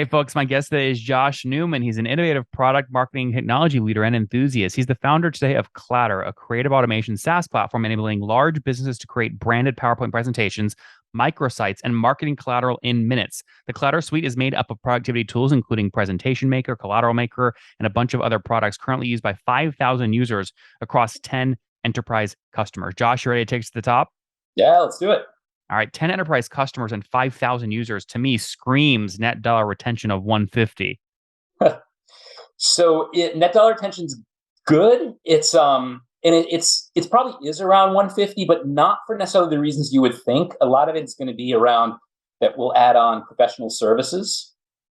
Hey, folks, my guest today is Josh Newman. He's an innovative product marketing technology leader and enthusiast. He's the founder today of Clatter, a creative automation SaaS platform enabling large businesses to create branded PowerPoint presentations, microsites, and marketing collateral in minutes. The Clatter suite is made up of productivity tools, including Presentation Maker, Collateral Maker, and a bunch of other products currently used by 5,000 users across 10 enterprise customers. Josh, you ready to take us to the top? Yeah, let's do it. All right, 10 enterprise customers and 5,000 users to me screams net dollar retention of 150. Net dollar retention's good. It's probably is around 150, but not for necessarily the reasons you would think. A lot of it's going to be around that we'll add on professional services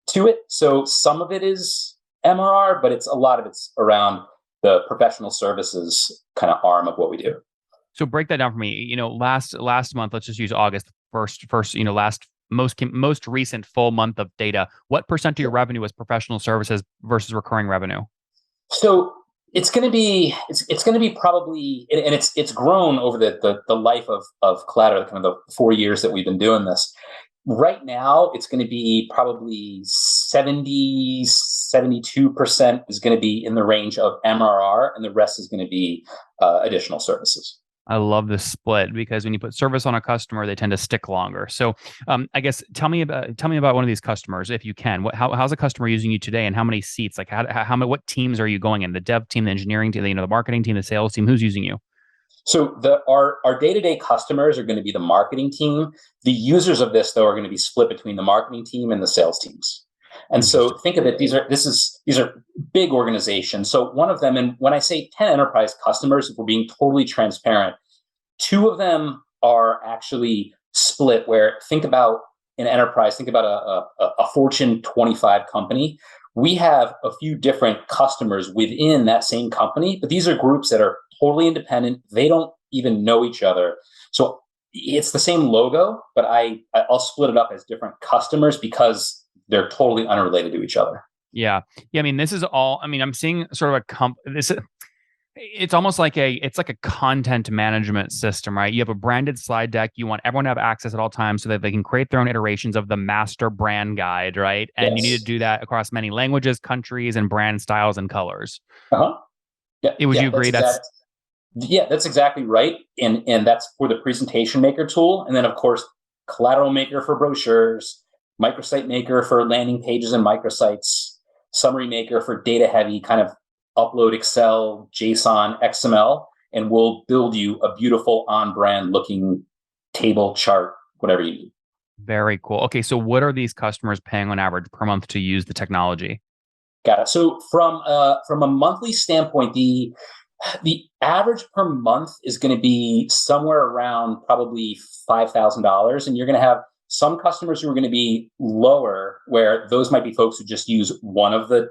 to it. So some of it is MRR, but it's a lot of it's around the professional services kind of arm of what we do. So break that down for me. Last month, let's just use August first. Last most recent full month of data. What percent of your revenue was professional services versus recurring revenue? So it's going to be probably, and it's grown over the life of Collateral, kind of the 4 years that we've been doing this. Right now, it's going to be probably 72% is going to be in the range of MRR, and the rest is going to be additional services. I love this split because when you put service on a customer, they tend to stick longer. So, I guess tell me about one of these customers if you can. How's a customer using you today, and how many seats? Like what teams are you going in? The dev team, the engineering team, the marketing team, the sales team. Who's using you? So our day-to-day customers are going to be the marketing team. The users of this, though, are going to be split between the marketing team and the sales teams. And so think of it, these are big organizations. So one of them, and when I say 10 enterprise customers, if we're being totally transparent, two of them are actually split where think about an enterprise, think about a Fortune 25 company. We have a few different customers within that same company, but these are groups that are totally independent. They don't even know each other. So it's the same logo, but I'll split it up as different customers because they're totally unrelated to each other. Yeah. I mean, this is all. I mean, I'm seeing sort of this. It's almost like it's like a content management system, right? You have a branded slide deck. You want everyone to have access at all times so that they can create their own iterations of the master brand guide, right? And you need to Yes. do that across many languages, countries, and brand styles and colors. Uh-huh. Yeah. Would you Yeah. agree? That's Yeah, that's exactly right. And that's for the presentation maker tool. And then of course, collateral maker for brochures, microsite maker for landing pages and microsites, summary maker for data heavy kind of upload Excel, JSON, XML, and we'll build you a beautiful on brand looking table chart, whatever you need. very cool. Okay, so what are these customers paying on average per month to use the technology? Got it. So from a monthly standpoint, the average per month is going to be somewhere around probably $5,000, and you're going to have some customers who are going to be lower, where those might be folks who just use one of the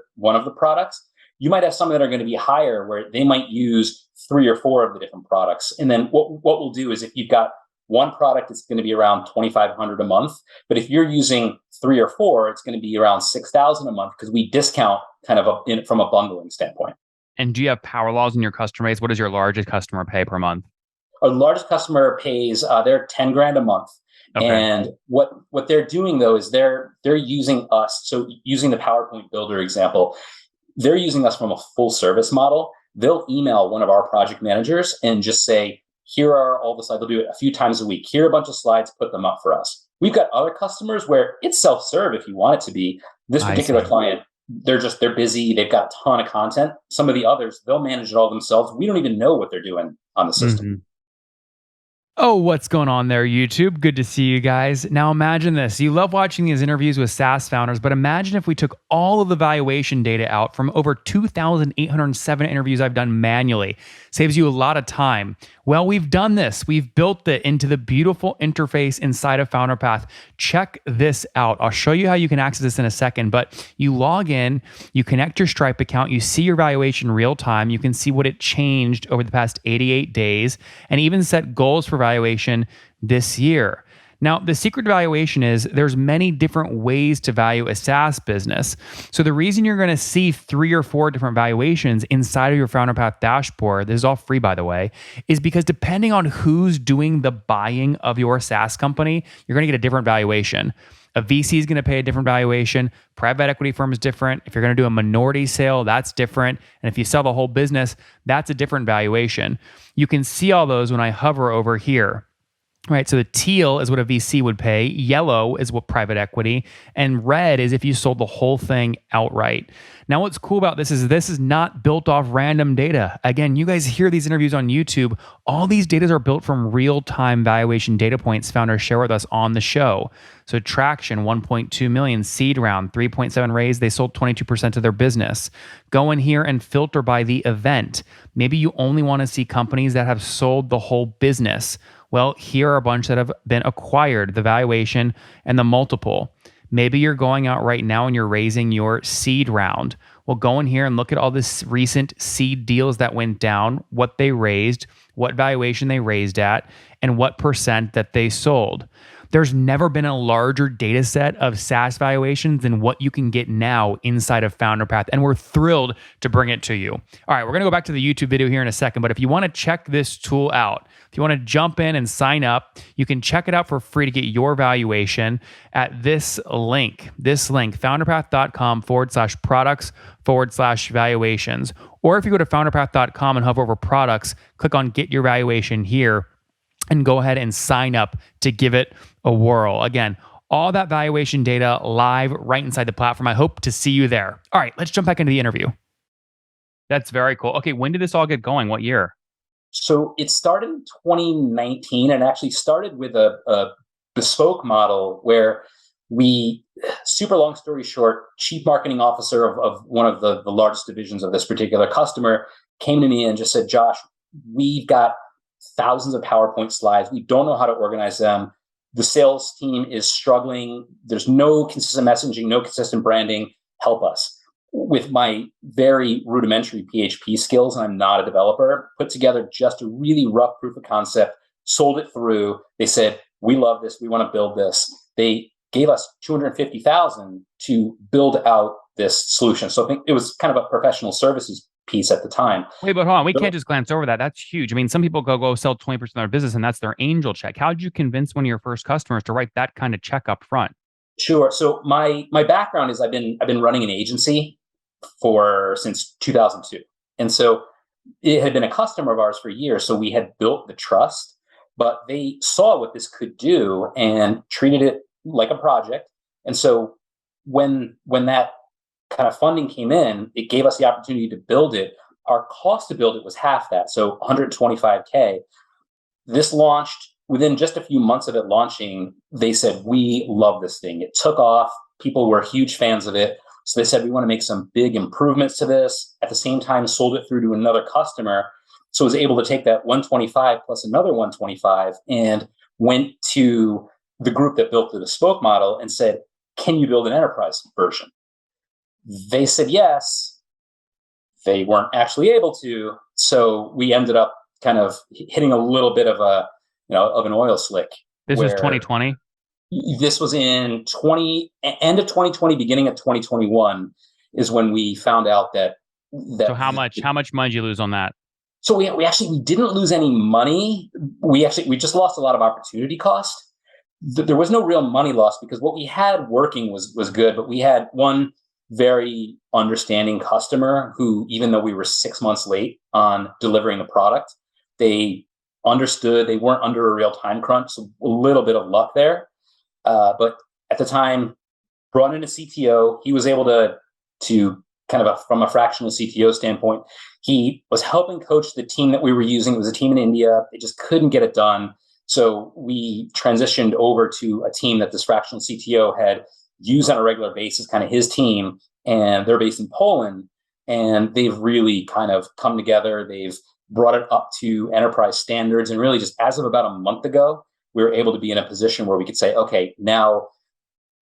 products. You might have some that are going to be higher, where they might use three or four of the different products. And then what we'll do is if you've got one product, it's going to be around 2,500 a month. But if you're using three or four, it's going to be around 6,000 a month because we discount kind of from a bundling standpoint. And do you have power laws in your customer base? What does your largest customer pay per month? Our largest customer pays they're 10 grand a month. Okay. And what they're doing though is they're using us. So using the PowerPoint Builder example, they're using us from a full service model. They'll email one of our project managers and just say, here are all the slides. They'll do it a few times a week. Here are a bunch of slides, put them up for us. We've got other customers where it's self-serve if you want it to be. This I particular see. client, they're busy. They've got a ton of content. Some of the others, they'll manage it all themselves. We don't even know what they're doing on the system. Mhm. Oh, what's going on there, YouTube? Good to see you guys. Now imagine this. You love watching these interviews with SaaS founders, but imagine if we took all of the valuation data out from over 2,807 interviews I've done manually. Saves you a lot of time. Well, we've done this. We've built it into the beautiful interface inside of FounderPath. Check this out. I'll show you how you can access this in a second, but you log in, you connect your Stripe account, you see your valuation real time. You can see what it changed over the past 88 days and even set goals for valuation this year. Now, the secret to valuation is there's many different ways to value a SaaS business. So the reason you're going to see 3 or 4 different valuations inside of your FounderPath dashboard, this is all free by the way, is because depending on who's doing the buying of your SaaS company, you're going to get a different valuation. A VC is going to pay a different valuation. Private equity firm is different. If you're going to do a minority sale, that's different. And if you sell the whole business, that's a different valuation. You can see all those when I hover over here. Right, so the teal is what a VC would pay, yellow is what private equity, and red is if you sold the whole thing outright. Now, what's cool about this is not built off random data. Again, you guys hear these interviews on YouTube. All these data are built from real-time valuation data points founders share with us on the show. So Traction, 1.2 million, seed round, 3.7 raise. They sold 22% of their business. Go in here and filter by the event. Maybe you only want to see companies that have sold the whole business. Well, here are a bunch that have been acquired, the valuation and the multiple. Maybe you're going out right now and you're raising your seed round. Well, go in here and look at all this recent seed deals that went down, what they raised, what valuation they raised at, and what percent that they sold. There's never been a larger data set of SaaS valuations than what you can get now inside of FounderPath, and we're thrilled to bring it to you. All right, we're going to go back to the YouTube video here in a second, but if you want to check this tool out, if you want to jump in and sign up, you can check it out for free to get your valuation at this link, founderpath.com/products/valuations. Or if you go to founderpath.com and hover over products, click on get your valuation here, and go ahead and sign up to give it a whirl. Again, all that valuation data live right inside the platform. I hope to see you there. All right, let's jump back into the interview. That's very cool. Okay, when did this all get going? What year? So it started in 2019 and actually started with a bespoke model where we, super long story short, chief marketing officer of one of the largest divisions of this particular customer came to me and just said, Josh, we've got thousands of PowerPoint slides. We don't know how to organize them. The sales team is struggling. There's no consistent messaging, no consistent branding. Help us. With my very rudimentary PHP skills, and I'm not a developer, put together just a really rough proof of concept, sold it through. They said, we love this. We want to build this. They gave us $250,000 to build out this solution. So I think it was kind of a professional services piece at the time. Wait, but hold on. We can't just glance over that. That's huge. I mean, some people go sell 20% of their business and that's their angel check. How did you convince one of your first customers to write that kind of check up front? Sure. So my background is I've been running an agency since 2002. And so it had been a customer of ours for years. So we had built the trust, but they saw what this could do and treated it like a project. And so when that kind of funding came in, it gave us the opportunity to build it. Our cost to build it was half that, so $125K. This launched within just a few months of it launching. They said, we love this thing. It took off. People were huge fans of it. So they said, we want to make some big improvements to this. At the same time, sold it through to another customer. So I was able to take that 125 plus another 125 and went to the group that built the bespoke model and said, can you build an enterprise version? They said yes. They weren't actually able to. So we ended up kind of hitting a little bit of an oil slick. This was 2020? This was in end of 2020, beginning of 2021 is when we found out that So how much money did you lose on that? So we didn't lose any money. We just lost a lot of opportunity cost. There was no real money loss because what we had working was good, but we had one very understanding customer who, even though we were 6 months late on delivering the product, they understood. They weren't under a real time crunch, so a little bit of luck there. But at the time, brought in a CTO. He was able to kind of from a fractional CTO standpoint, he was helping coach the team that we were using. It was a team in India. They just couldn't get it done. So we transitioned over to a team that this fractional CTO had used on a regular basis, kind of his team, and they're based in Poland. And they've really kind of come together. They've brought it up to enterprise standards. And really just as of about a month ago, we were able to be in a position where we could say, okay, now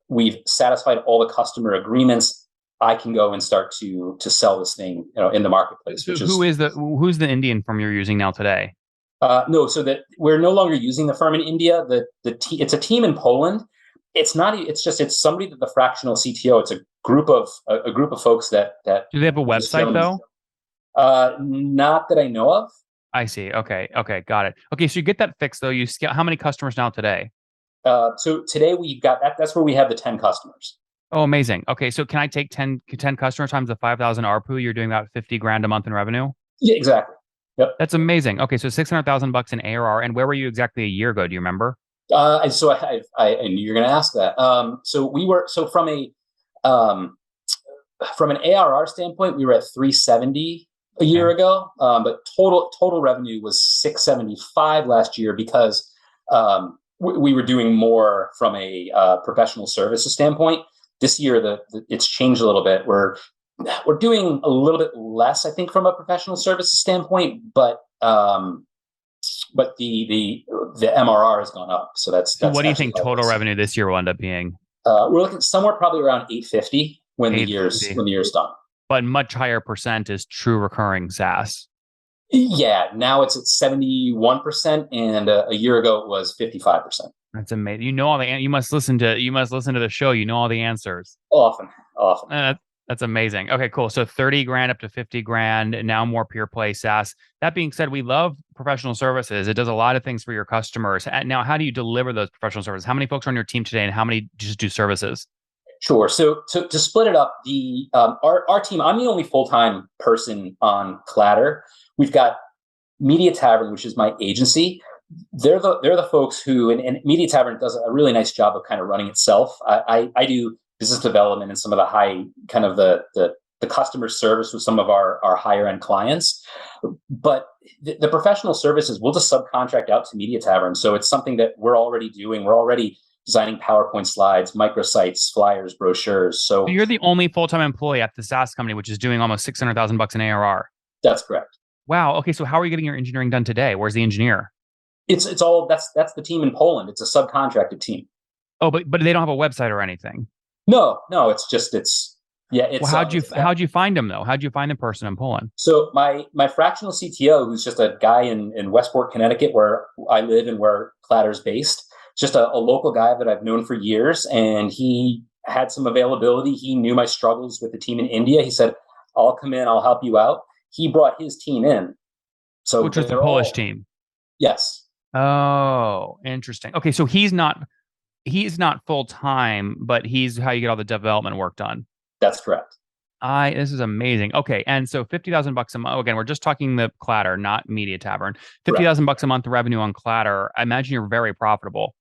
we've satisfied all the customer agreements. I can go and start to sell this thing, in the marketplace. Who's the Indian firm you're using now today? No, so that we're no longer using the firm in India. It's a team in Poland. It's not. It's somebody that the fractional CTO. It's a group of folks that. Do they have a website though? Not that I know of. I see. Okay, got it. Okay, so you get that fixed though. You scale. How many customers now today? So today we've got that. That's where we have the 10 customers. Oh, amazing. Okay, so can I take 10 customers times the 5,000 ARPU? You're doing about 50 grand a month in revenue. Yeah, exactly. Yep. That's amazing. Okay, so 600,000 bucks in ARR. And where were you exactly a year ago? Do you remember? I knew you were going to ask that. So from an ARR standpoint, we were at 370 a year ago, but total revenue was 675 last year because we were doing more from a professional services standpoint. This year, it's changed a little bit. We're doing a little bit less, I think, from a professional services standpoint, but the MRR has gone up. So that's what do you think total revenue this year will end up being? We're looking somewhere probably around 850 when the year's done. But much higher percent is true recurring SaaS. Yeah, now it's at 71%, and a year ago it was 55%. That's amazing. You know all the you must listen to the show. You know all the answers. Often. That's amazing. Okay, cool. So 30 grand up to 50 grand, and now more pure play SaaS. That being said, we love professional services. It does a lot of things for your customers. Now, how do you deliver those professional services? How many folks are on your team today, and how many just do services? Sure. So to split it up, our team, I'm the only full-time person on Clatter. We've got Media Tavern, which is my agency. They're the folks who, and Media Tavern does a really nice job of kind of running itself. I do business development and some of the high kind of the customer service with some of our higher end clients. But the professional services, we'll just subcontract out to Media Tavern. So it's something that we're already doing. We're already designing PowerPoint slides, microsites, flyers, brochures. So you're the only full-time employee at the SaaS company, which is doing almost 600,000 bucks in ARR. That's correct. Wow. Okay. So how are you getting your engineering done today? Where's the engineer? It's all that's the team in Poland. It's a subcontracted team. Oh, but they don't have a website or anything. No. It's well, how'd you find him though? How'd you find the person in Poland? So my fractional CTO, who's just a guy in Westport, Connecticut, where I live and where Clatter's based, just a local guy that I've known for years, and he had some availability. He knew my struggles with the team in India. He said, "I'll come in. I'll help you out." He brought his team in. So which was the Polish team? Yes. Oh, interesting. Okay, so he's not full time, but he's how you get all the development work done. That's correct. This is amazing. Okay, and so 50,000 bucks a month. Again, we're just talking the Clatter, not Media Tavern. 50,000 bucks a month revenue on Clatter. I imagine you're very profitable.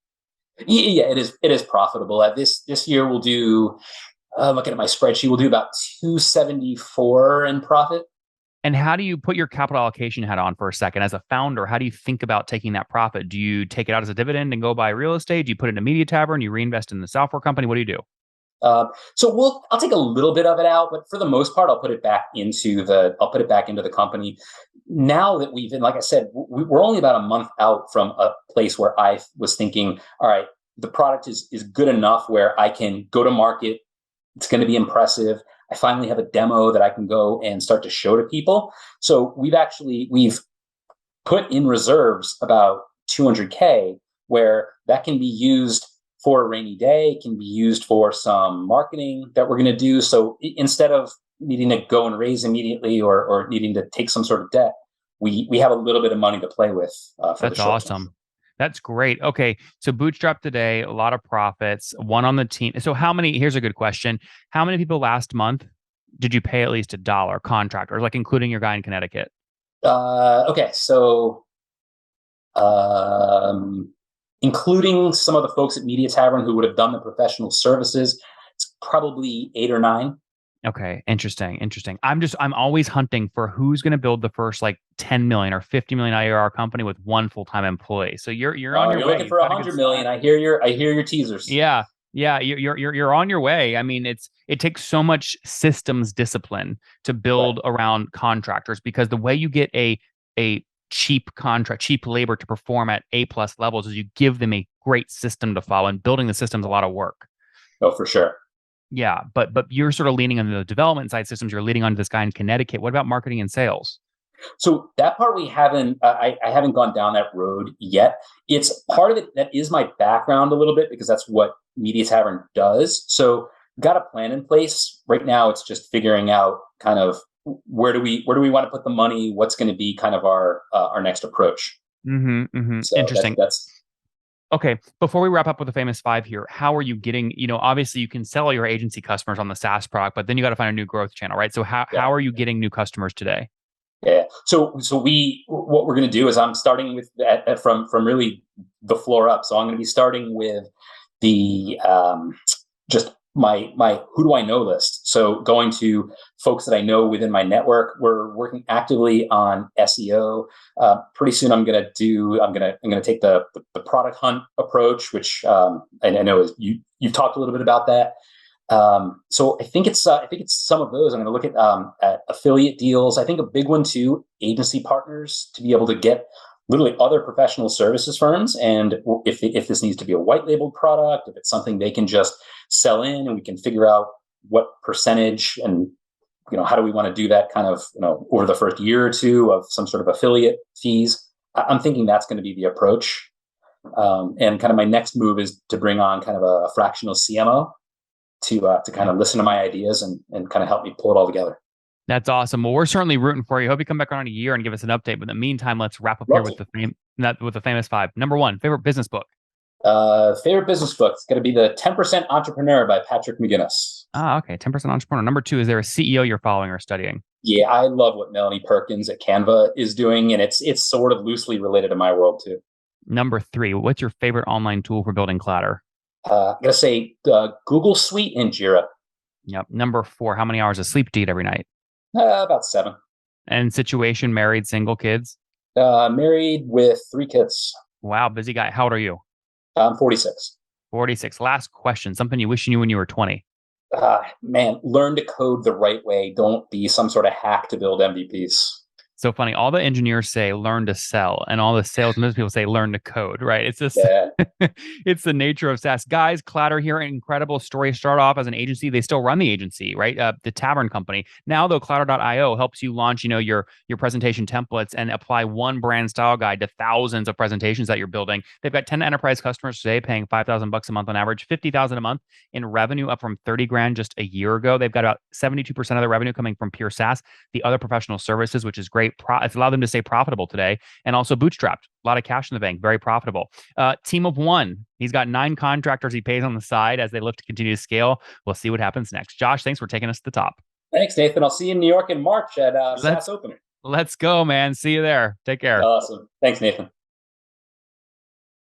Yeah, it is. It is profitable. This year we'll do. Looking at my spreadsheet, we'll do about 274 in profit. And how do you put your capital allocation hat on for a second? As a founder, how do you think about taking that profit? Do you take it out as a dividend and go buy real estate? Do you put it in a Media Tavern? You reinvest in the software company? What do you do? So I'll take a little bit of it out, but for the most part, I'll put it back into the company. Now that like I said, we're only about a month out from a place where I was thinking, all right, the product is good enough where I can go to market. It's going to be impressive. I finally have a demo that I can go and start to show to people. So we've put in reserves about 200K where that can be used for a rainy day. It can be used for some marketing that we're going to do. So instead of needing to go and raise immediately or needing to take some sort of debt, we have a little bit of money to play with. That's awesome. That's great. Okay. So bootstrap today, a lot of profits, one on the team. So here's a good question. How many people last month did you pay at least $1 contractors, like including your guy in Connecticut? Okay. So, including some of the folks at Media Tavern who would have done the professional services, it's probably 8 or 9. Okay, interesting. I'm always hunting for who's going to build the first like 10 million or 50 million ARR company with one full-time employee. So you're on your way. You're looking for 100 million. I hear your teasers. Yeah, you're on your way. I mean, it takes so much systems discipline to build around contractors, because the way you get a cheap labor to perform at A+ levels is you give them a great system to follow, and building the system is a lot of work. Oh, for sure. Yeah, but you're sort of leaning on the development side systems. You're leaning on this guy in Connecticut. What about marketing and sales? So that part we haven't. I haven't gone down that road yet. It's part of it that is my background a little bit, because that's what Media Tavern does. So got a plan in place. Right now, it's just figuring out kind of where do we want to put the money. What's going to be kind of our next approach. So interesting. Okay, before we wrap up with the famous five here, how are you getting, obviously you can sell your agency customers on the SaaS product, but then you got to find a new growth channel, right? So Yeah. how are you getting new customers today? Yeah. So what we're going to do is I'm starting with from really the floor up. So I'm going to be starting with the just my who do I know list. So going to folks that I know within my network. We're working actively on SEO. Pretty soon I'm going to take the product hunt approach, which and I know you've talked a little bit about that. So I think it's some of those. I'm going to look at affiliate deals. I think a big one too, agency partners, to be able to get literally other professional services firms. And if this needs to be a white labeled product, if it's something they can just sell in, and we can figure out what percentage and how do we want to do that kind of over the first year or two of some sort of affiliate fees. I'm thinking that's going to be the approach. And kind of my next move is to bring on kind of a fractional CMO to kind of listen to my ideas and kind of help me pull it all together. That's awesome. Well, we're certainly rooting for you. Hope you come back around a year and give us an update. But in the meantime, let's wrap up here with the famous five. Number one, favorite business book. Favorite business book is going to be the 10% Entrepreneur by Patrick McGinnis. Okay. 10% Entrepreneur. Number two, is there a CEO you're following or studying? Yeah, I love what Melanie Perkins at Canva is doing, and it's sort of loosely related to my world too. Number three, what's your favorite online tool for building Clatter? I'm going to say Google Suite and Jira. Yep. Number four, how many hours of sleep do you eat every night? About 7. And situation, married, single, kids? Married with 3 kids. Wow, busy guy. How old are you? I'm 46. 46. Last question. Something you wish you knew when you were 20. Man, learn to code the right way. Don't be some sort of hack to build MVPs. So funny. All the engineers say learn to sell, and all the sales people say learn to code, right? It's just it's the nature of SaaS. Guys, Clatter here, an incredible story. Start off as an agency. They still run the agency, right? The Tavern Company. Now, though, Clatter.io helps you launch, your presentation templates and apply one brand style guide to thousands of presentations that you're building. They've got 10 enterprise customers today paying $5,000 a month on average, $50,000 a month in revenue, up from $30,000 just a year ago. They've got about 72% of their revenue coming from pure SaaS, the other professional services, which is great. It's allowed them to stay profitable today, and also bootstrapped. A lot of cash in the bank, very profitable. Team of one. He's got 9 contractors he pays on the side as they look to continue to scale. We'll see what happens next. Josh, thanks for taking us to the top. Thanks, Nathan. I'll see you in New York in March at SaaS Opener. Let's go, man. See you there. Take care. Awesome. Thanks, Nathan.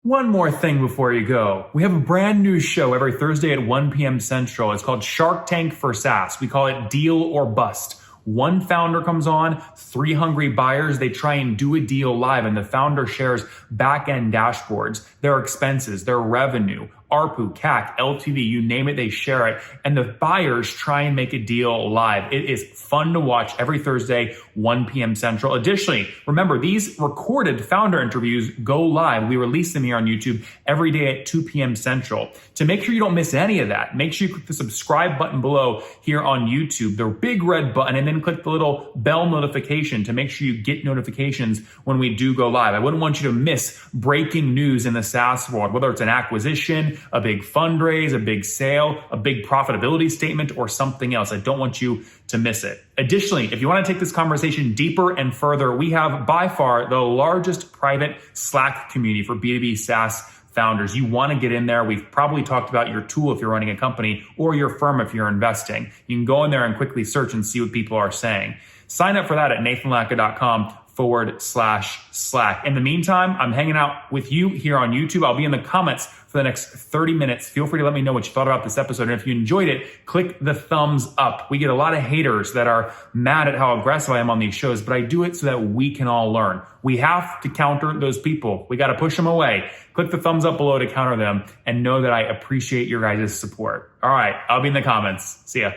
One more thing before you go. We have a brand new show every Thursday at 1 p.m. Central. It's called Shark Tank for SaaS. We call it Deal or Bust. One founder comes on, 3 hungry buyers. They try and do a deal live, and the founder shares back-end dashboards, their expenses, their revenue, ARPU, CAC, LTV, you name it, they share it. And the buyers try and make a deal live. It is fun to watch every Thursday, 1 p.m. Central. Additionally, remember, these recorded founder interviews go live. We release them here on YouTube every day at 2 p.m. Central. To make sure you don't miss any of that, make sure you click the subscribe button below here on YouTube, the big red button, and then click the little bell notification to make sure you get notifications when we do go live. I wouldn't want you to miss breaking news in the SaaS world, whether it's an acquisition, a big fundraise, a big sale, a big profitability statement, or something else. I don't want you to miss it. Additionally, if you want to take this conversation deeper and further, we have by far the largest private Slack community for B2B SaaS founders. You want to get in there. We've probably talked about your tool if you're running a company, or your firm if you're investing. You can go in there and quickly search and see what people are saying. Sign up for that at nathanlatka.com/Slack. In the meantime, I'm hanging out with you here on YouTube. I'll be in the comments for the next 30 minutes. Feel free to let me know what you thought about this episode. And if you enjoyed it, click the thumbs up. We get a lot of haters that are mad at how aggressive I am on these shows, but I do it so that we can all learn. We have to counter those people. We got to push them away. Click the thumbs up below to counter them, and know that I appreciate your guys' support. All right, I'll be in the comments. See ya.